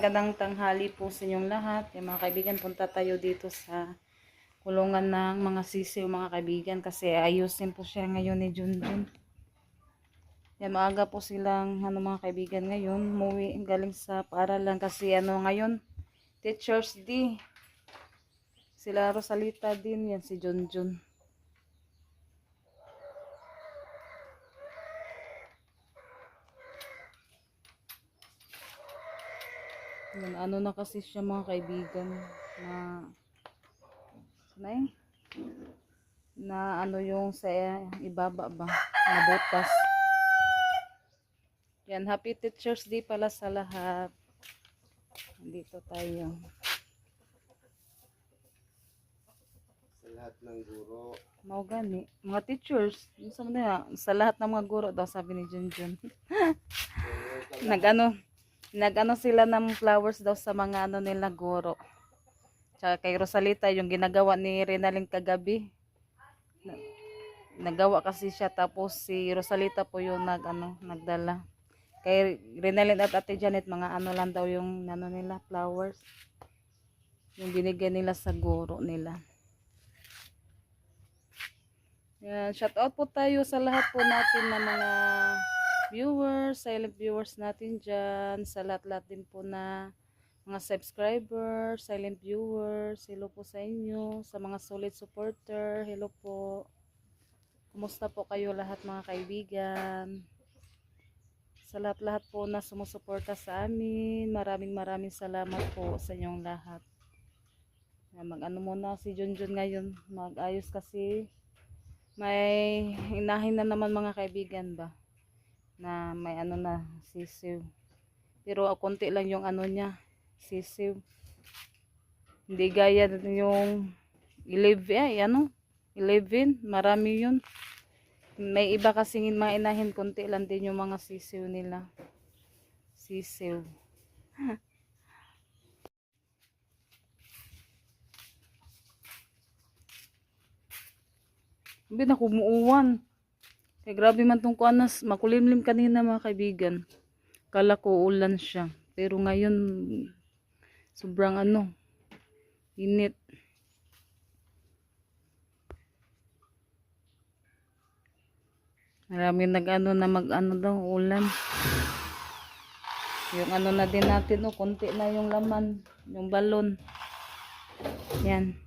magandang tanghali po sa inyong lahat. Mga kaibigan, punta tayo dito sa kulungan ng mga sisiw mga kaibigan kasi ayusin po siya ngayon ni Junjun. Yan, maaga po silang mga kaibigan ngayon. Umuwi galing sa paaralan kasi ngayon, Teachers Day. Sila Rosalita din, yan si Junjun. Yan, na kasi siya mga kaibigan na yung sa ibaba ba na butas. Yan, happy Teachers Day pala sa lahat. Dito tayo sa lahat ng guro. mau gani mga teachers sa lahat ng mga guro daw, sabi ni Junjun. nagano sila ng flowers daw sa mga nila guro. Tsaka kay Rosalita, yung ginagawa ni Renaline kagabi. Nagawa kasi siya, tapos si Rosalita po yung nagdala. Kay Renaline at Ate Janet, mga lang daw yung nila, flowers. Yung binigay nila sa guro nila. Yan, shout out po tayo sa lahat po natin na mga viewers, silent viewers natin dyan. Sa lahat-lahat din po na mga subscribers, silent viewers, hello po sa inyo. Sa mga solid supporter, hello po. Kumusta po kayo lahat mga kaibigan? Sa lahat-lahat po na sumusuporta sa amin, maraming salamat po sa inyong lahat. Mag-ano muna si Junjun ngayon, mag-ayos kasi may inahin na naman mga kaibigan ba, na may na sisiw. Pero konti lang yung niya, sisiw. Hindi gaya yung 11, 11, marami yun. May iba kasing mga inahin, konti lang din yung mga sisiw nila. Sisiw. Sabi na kumuuwan. Kaya grabe man tong kuanas, makulimlim kanina mga kaibigan. Kala ko ulan siya. Pero ngayon, sobrang init. Maraming na daw, ulan. Yung na din natin, konti na yung laman, yung balon. Yan.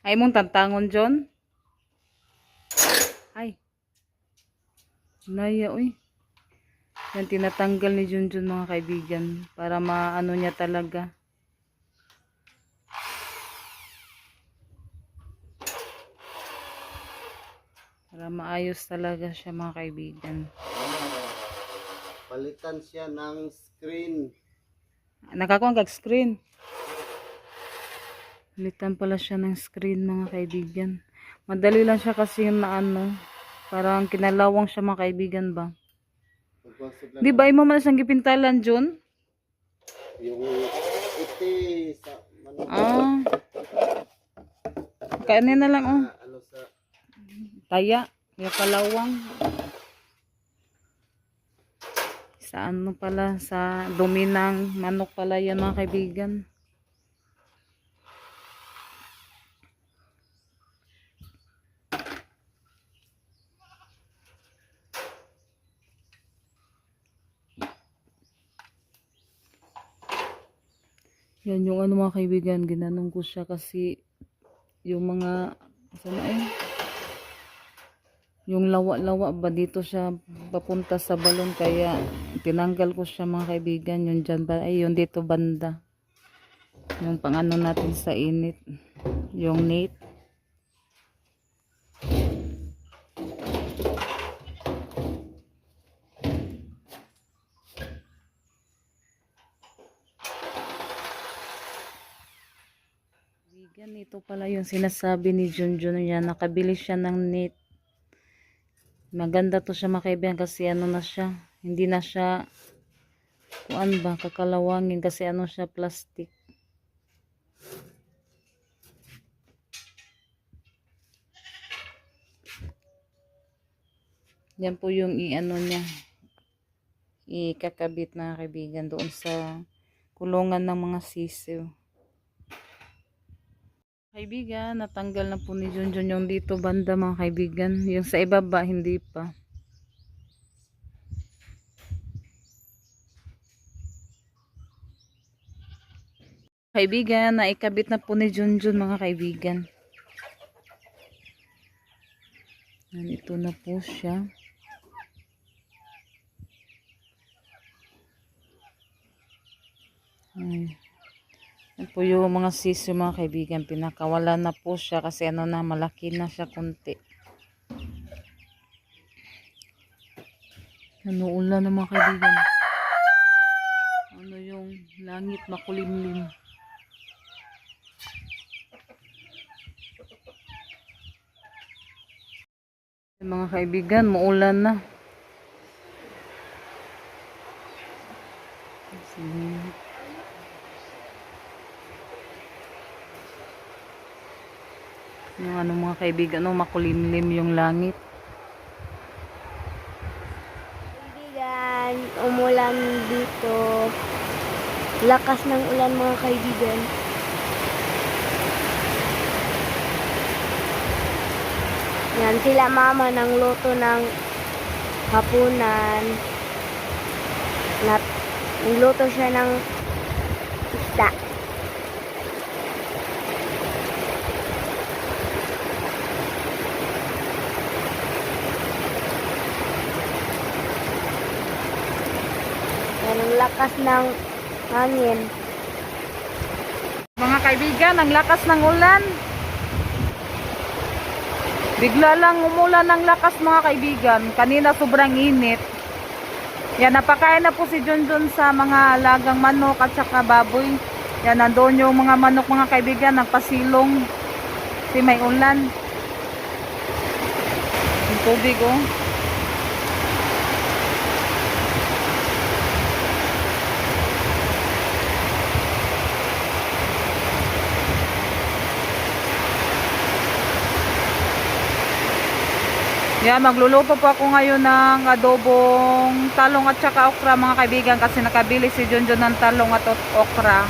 Ay mong tantangon, John? Ay. Naya, uy. Yan, tinatanggal ni Junjun mga kaibigan. Para maano niya talaga. Para maayos talaga siya mga kaibigan. Palitan siya ng screen. Nakakuha kag screen. Palitan pala siya ng screen mga kaibigan. Madali lang siya kasi yung parang kinalawang siya mga kaibigan ba. Di ba imo man siyang gipintalan, Jun? Yung iti sa Kainin na lang sa taya, yung kalawang. Sa pala, sa dumi ng manok pala yan mga kaibigan. Yan yung mga kaibigan, ginanong ko siya kasi yung mga yung lawa-lawa ba dito siya papunta sa balon, kaya tinanggal ko siya mga kaibigan. Yung dyan ba, ay yung dito banda, yung natin sa init, yung net. Ito pala yung sinasabi ni Junjun niya, nakabili siya ng net. Maganda to siya mga kaibigan kasi na siya, hindi na siya kakalawangin kasi siya, plastic. Yan po yung i-ano niya, ikakabit mga kaibigan doon sa kulungan ng mga sisiw. Kaibigan, natanggal na po ni Junjun yung dito banda mga kaibigan. Yung sa ibaba, hindi pa. Kaibigan, naikabit na po ni Junjun mga kaibigan. Ito na po siya. Yan po yung mga sisiw mga kaibigan. Pinakawala na po siya kasi ano na, malaki na siya konti. Ano ulan na mga kaibigan. Ano yung langit makulimlim. Mga kaibigan, maulan na. Yung ano mga kaibigan, no, makulimlim yung langit. Kaibigan, umulan dito. Lakas ng ulan mga kaibigan. Yan sila mama ng luto ng hapunan. Nagluto siya ng isda. Yan ang lakas ng hangin. Mga kaibigan, ang lakas ng ulan. Bigla lang umulan ng lakas mga kaibigan. Kanina sobrang init. Yan, napakain na po si Junjun sa mga alagang manok at saka baboy. Yan, nandoon yung mga manok mga kaibigan, nagpasilong. Kasi may ulan. Yung tubig oh. Yan, magluluto po ako ngayon ng adobong talong at saka okra mga kaibigan kasi nakabili si Junjun ng talong at okra.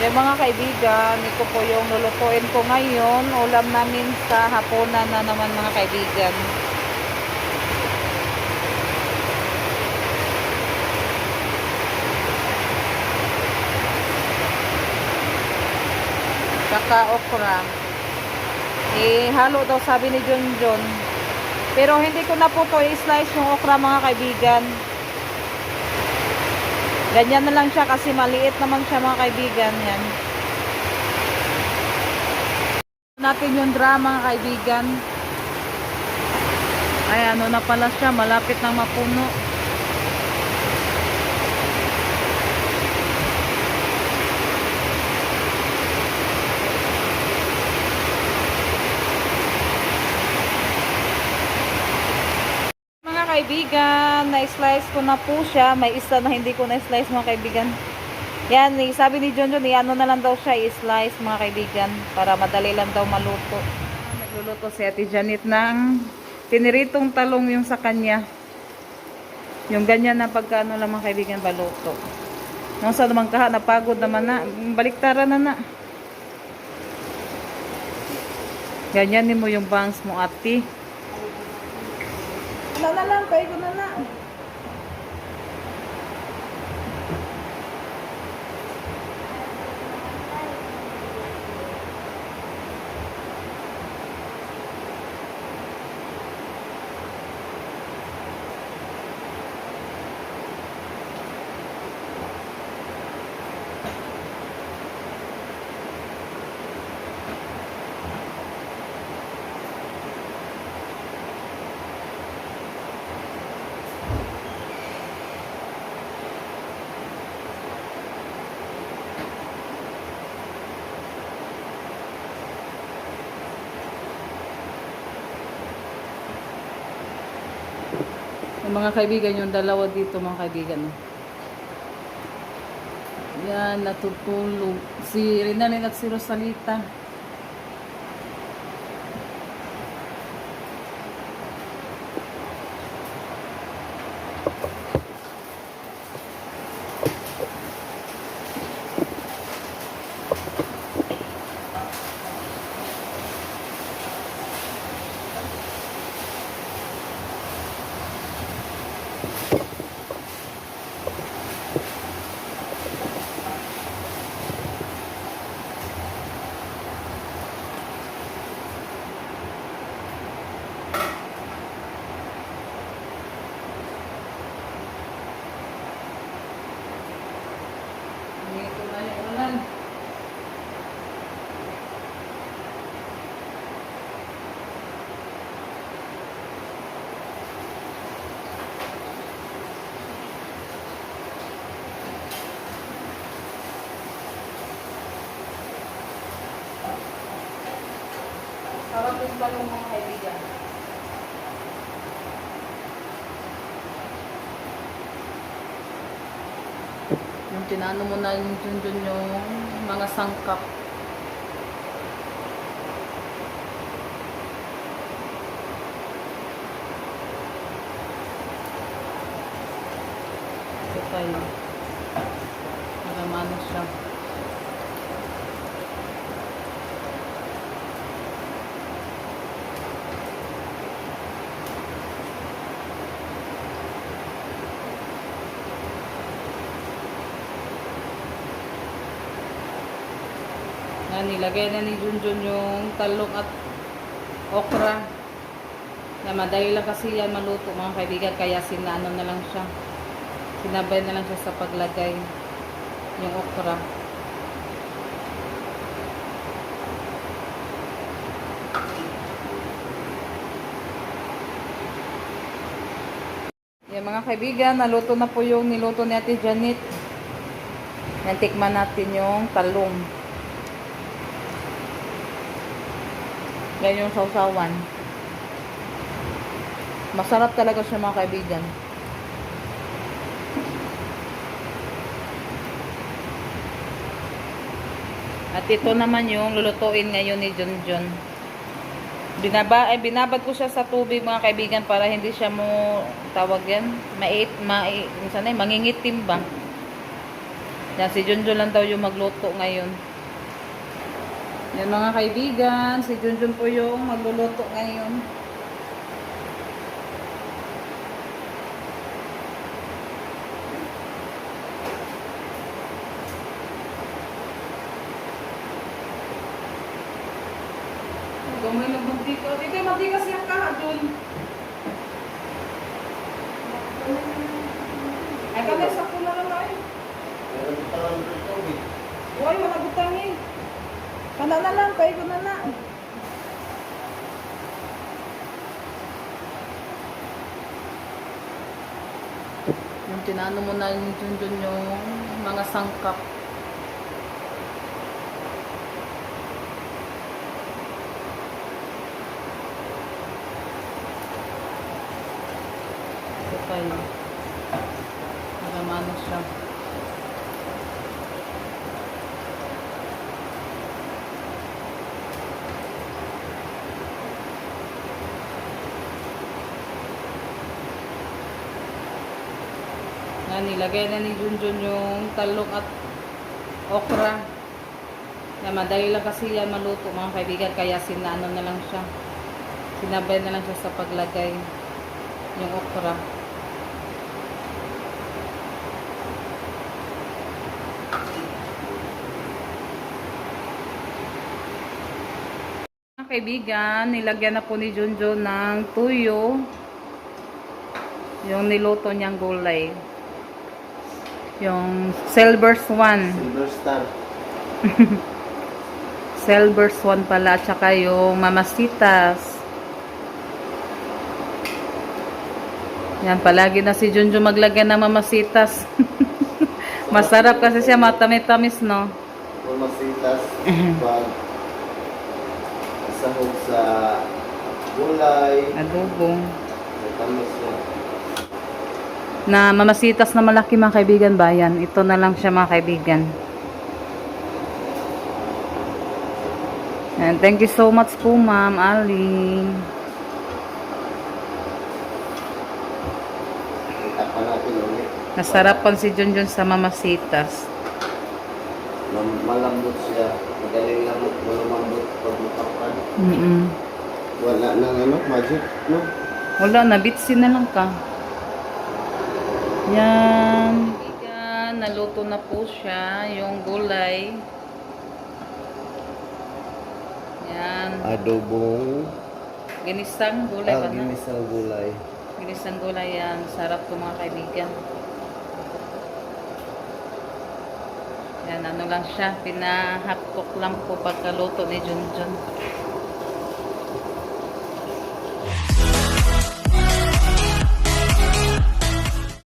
Yan mga kaibigan, ito po yung lulutuin ko ngayon. Ulam namin sa hapunan na naman mga kaibigan. Saka okra. Halo daw sabi ni Junjun. Pero hindi ko na po to i-slice yung okra mga kaibigan. Ganyan na lang siya kasi maliit naman siya mga kaibigan. Yan. Natin yung drama mga kaibigan. Ay ano na pala siya, malapit nang mapuno. Kaibigan, na-slice ko na po siya. May isa na hindi ko na-slice mga kaibigan. Yan, sabi ni Junjun, ano na lang daw siya i-slice mga kaibigan para madali lang daw maluto. Nagluluto si Ate Janet ng piniritong talong yung sa kanya. Yung ganyan na pagkaano lang mga kaibigan baluto. Nung sa naman kaha, napagod naman na. Baliktaran na na. Ganyan mo yung bangs mo ate. Na lang, kaya ko na. Yung mga kaibigan, yung dalawa dito mga kaibigan. Yan, natutulog. Si Rinalyn at si Rosalita. Ito na yung ulan. Sarap yung balong mga kaibigan. Yung tinano mo na yung mga sangkap. Ito tayo. Nagamano siya. Yan, nilagay na ni Junjun yung talong at okra. Na madali lang kasi yan maluto mga kaibigan, kaya sinano na lang siya. Sinabay na lang siya sa paglagay yung okra. Yan mga kaibigan, naluto na po yung niluto ni Ate Janet. Yan, tikman natin yung talong. Yan yung sausawan. Masarap talaga siya mga kaibigan. At ito naman yung lulutuin ngayon ni Junjun. Binabad ko siya sa tubig mga kaibigan para hindi siya mo tawag yan. Mangingitim ba? Yan, si Junjun lang daw yung magluto ngayon. Yan mga kaibigan, si Junjun po yung magluluto ngayon. Gamay ng mantika. Ito yung mantika siya ka, Jun. Ay, kami sa pula lang ay. Meron pa lang dito. Uy, managutang eh. Kana na lang, kaya ko na na. Yung tinano mo na yung Junjun yung mga sangkap. Ito tayo. Nagamano siya. Yan, nilagay na ni Junjun yung talong at okra. Na madali lang kasi yan maluto mga kaibigan, kaya sinano na lang siya. Sinabay na lang siya sa paglagay yung okra. Mga kaibigan, nilagyan na po ni Junjun ng tuyo yung niluto niyang gulay. Yung Silver's One. Silver Star. Silver's One pala. At saka yung Mamasitas. Yan, palagi na si Junjun maglagay ng Mamasitas. Masarap kasi siya, matamis-tamis, no? Mamasitas. Pag sahog sa gulay. Adobo. Matamis yan. na mamasitas na malaki mga kaibigan bayan. Ito na lang siya mga kaibigan. And thank you so much po Ma'am Aling. Kita pa natin ulit. Nasarapan si Junjun sa mamasitas. Malambot siya. Magaling lang malambot pag makapan. Wala nang ano, magic, no? Wala na, bitsin na lang ka. Yan. Kaibigan, naluto na po siya. Yung gulay. Yan. Adobong. Ginisang gulay ba na? Ginisang gulay. Ginisang gulay yan. Sarap to mga kaibigan. Yan, ano lang siya. Pinahapkok lang po pagkaluto ni Junjun.